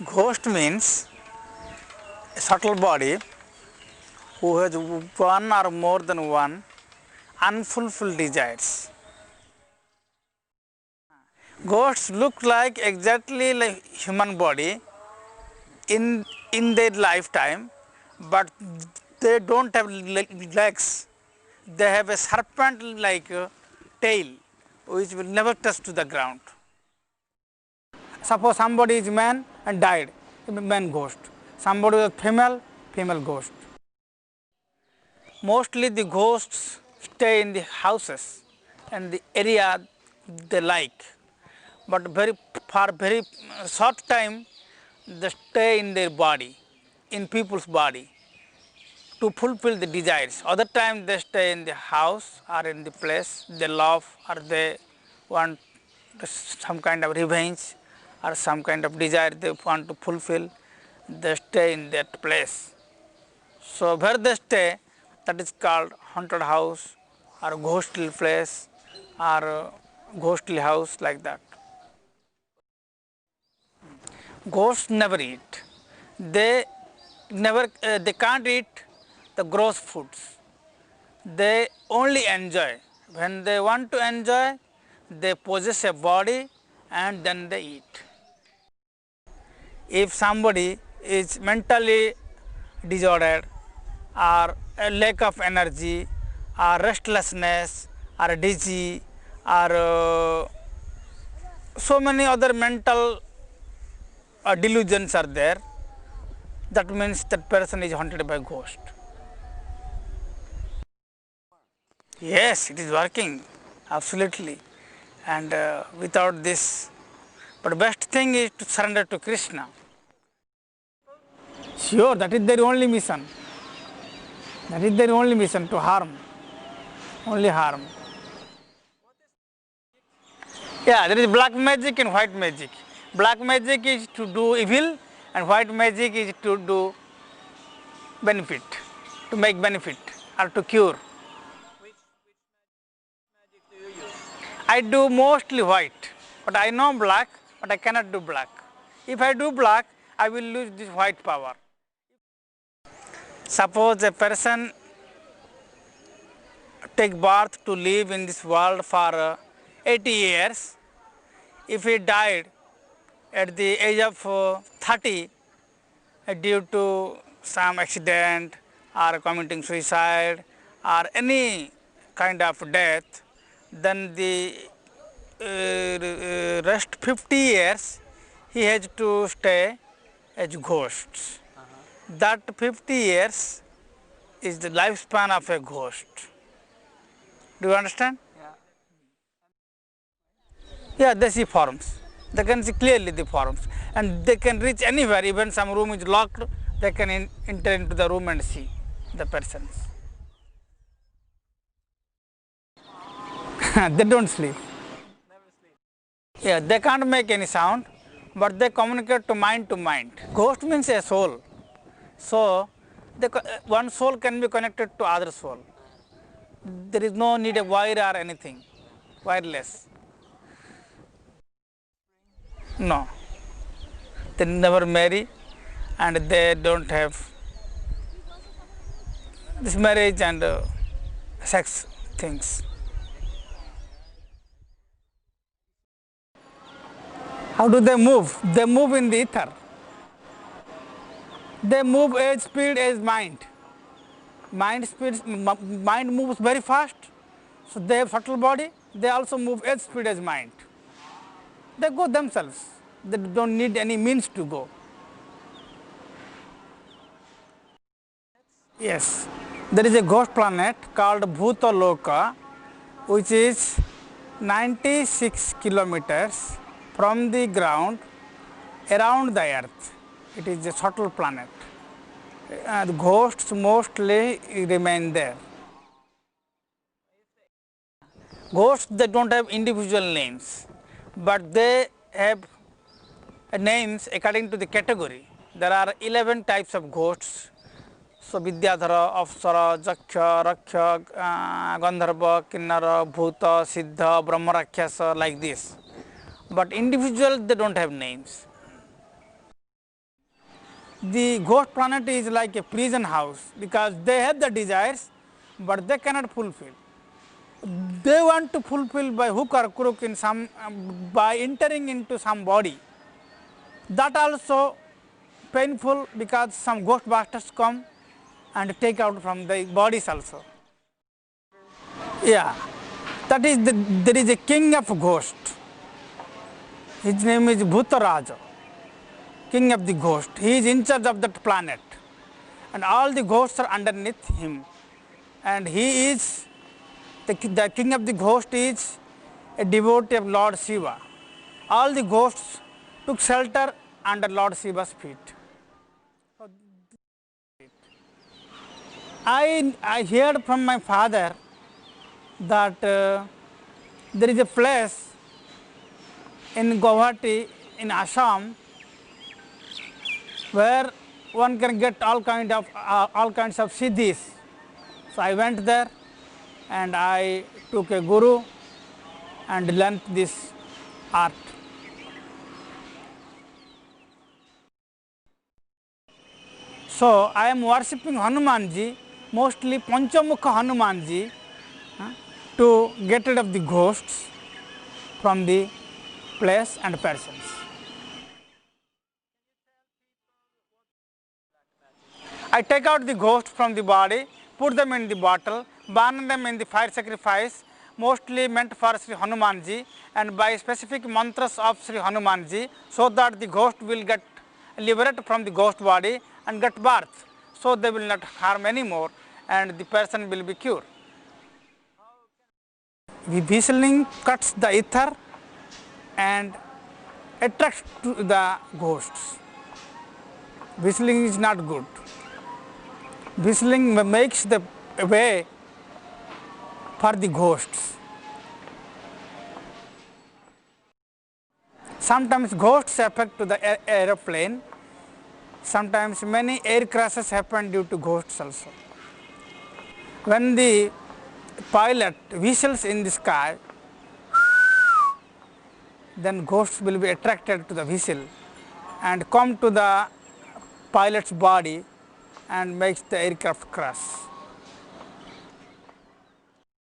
Ghost means a subtle body who has one or more than one unfulfilled desires. Ghosts look like exactly like human body in their lifetime, but they don't have legs. They have a serpent-like tail which will never touch to the ground. Suppose somebody is man and died, a man ghost. Somebody was female, female ghost. Mostly the ghosts stay in the houses and the area they like, but for very short time they stay in their body, in people's body, to fulfill the desires. Other time they stay in the house or in the place they love, or they want some kind of revenge or some kind of desire they want to fulfill, they stay in that place. So where they stay, that is called haunted house or ghostly place or ghostly house, like that. Ghosts never eat. They they can't eat the gross foods. They only enjoy. When they want to enjoy, they possess a body and then they eat. If somebody is mentally disordered, or a lack of energy, or restlessness, or dizzy, or so many other mental delusions are there, that means that person is haunted by ghost. Yes, it is working, absolutely. And without this, but best thing is to surrender to Krishna. Sure, that is their only mission. That is their only mission, to harm, only harm. Yeah, there is black magic and white magic. Black magic is to do evil and white magic is to do benefit, to make benefit or to cure. Which magic do you use? I do mostly white, but I know black, but I cannot do black. If I do black, I will lose this white power. Suppose a person take birth to live in this world for 80 years. If he died at the age of 30 due to some accident or committing suicide or any kind of death, then the rest 50 years he has to stay as ghosts. That 50 years is the lifespan of a ghost. Do you understand? Yeah, they see forms. They can see clearly the forms, and they can reach anywhere. Even some room is locked, they can enter into the room and see the persons. They don't sleep. Never sleep. Yeah, they can't make any sound, but they communicate to mind. Ghost means a soul. So, one soul can be connected to other soul. There is no need a wire or anything, wireless. No, they never marry and they don't have this marriage and sex things. How do they move? They move in the ether. They move as speed as mind. Mind moves very fast, so they have subtle body. They also move as speed as mind. They go themselves. They don't need any means to go. Yes, there is a ghost planet called Bhutaloka, which is 96 kilometers from the ground around the earth. It is a subtle planet. The ghosts mostly remain there. Ghosts, they don't have individual names, but they have names according to the category. There are 11 types of ghosts. So Vidyadhara, Apsara, Jaksha, Raksha, Gandharva, Kinnara, Bhuta, Siddha, Brahma Rakshasa, like this. But individual, they don't have names. the ghost planet is like a prison house, because they have the desires, but they cannot fulfill. They want to fulfill by hook or crook in some by entering into some body. That also painful, because some ghostbusters come and take out from the bodies also. Yeah, that is there is a king of ghost. His name is Bhutaraja, king of the ghost. He is in charge of that planet, and all the ghosts are underneath him. And he is the king of the ghost is a devotee of Lord Shiva. All the ghosts took shelter under Lord Shiva's feet. I heard from my father that there is a place in Guwahati in Assam where one can get all kinds of siddhis. So I went there and I took a guru and learnt this art. So I am worshipping Hanumanji, mostly Panchamukha Hanumanji, to get rid of the ghosts from the place and persons. I take out the ghost from the body, put them in the bottle, burn them in the fire sacrifice, mostly meant for Sri Hanumanji, and by specific mantras of Sri Hanumanji, so that the ghost will get liberated from the ghost body and get birth, so they will not harm anymore and the person will be cured. Whistling cuts the ether and attracts to the ghosts. Whistling is not good. Whistling makes the way for the ghosts. Sometimes ghosts affect to the aeroplane. Sometimes many air crashes happen due to ghosts also. When the pilot whistles in the sky, then ghosts will be attracted to the whistle and come to the pilot's body and makes the aircraft crash.